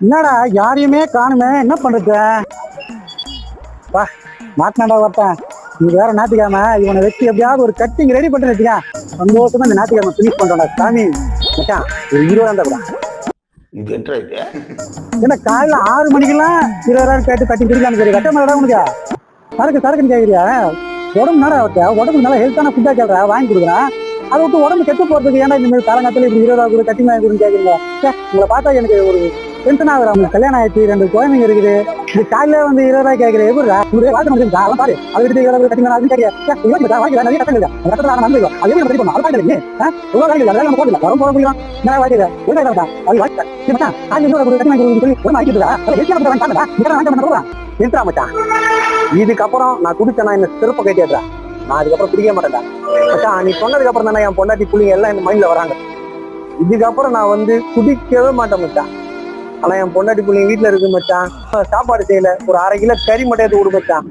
என்னடா யாரையுமே காணுமே, என்ன பண்றது? வா மாட்டினாடா ஒருத்தன். நீ வேற ஞாயிற்றுக்கிழமை இவனை வச்சு எப்படியாவது ஒரு கட்டிங் ரெடி பண்ணிட்டு வச்சுக்க. சந்தோஷமா இந்த ஞாயிற்றுக்கிழமை ஃபினிஷ் பண்றோம்டா சாமி. மச்சான் ஒரு 20 இருந்தா கூட. இது என்ன இது? ஏன்னா காலையில 6 மணிக்கெல்லாம் 20,000 கேட்டு கட்டிங் குடிக்கலாம்னு சரி கட்ட மாட்டா உனக்கு. சரக்குன்னு கேட்குறியா? உடம்பு நேரம் ஆகட்ட, உடம்புக்கு நல்லா ஹெல்த்தான ஃபுட்டா கேட்கறா, வாங்கி கொடுக்குறேன். அதை விட்டு உடம்பு கெட்டு போறதுக்கு ஏன்னா இந்த மாதிரி காலங்காலத்துல இப்படி 20,000 கூட கட்டிங் வாங்கி கொடுன்னு கேட்குறீங்க. உங்களை பார்த்தா எனக்கு ஒரு டென்ஷன் ஆகுறா. உங்களுக்கு கல்யாணம் ஆயிடுச்சு, 2 குழந்தைங்க இருக்குது. இது காலையில வந்து 20,000 கேட்குறேன். எப்படி உங்களுக்கு வாழ்க்கை முடிஞ்சு பாரு, அதை விட்டு 20,000 கட்டிங் அப்படின்னு கேட்கிறேன். வாங்கி நிறைய கட்டணம் இல்லை, அந்த கட்டணம் நான் நம்புவோம். அது எப்படி பண்ணணும்? அதை பாருங்க எவ்வளோ வேலை இல்லை, நம்ம போகல வரும் போக முடியும். நான் வாழ்க்கை அது வாழ்க்கை இதுக்கப்புறம் நான் குடிச்சேன்னா என்ன சிறப்பு கேட்டேன். நான் அதுக்கப்புறம் குடிக்க மாட்டேன்டா மச்சான். நீ சொன்னதுக்கு அப்புறம் தானே என் பொண்டாட்டி புள்ளிங்க எல்லாம் என் மைண்ட்ல வராங்க. இதுக்கப்புறம் நான் வந்து குடிக்கவே மாட்டேன் மச்சான். ஆனா என் பொண்டாட்டி புள்ளிங்க வீட்டுல இருக்கு மச்சான். சாப்பாடு செய்யல, ஒரு 1/2 கிலோ கறி மட்டும் எடுத்து கொடு மச்சான்.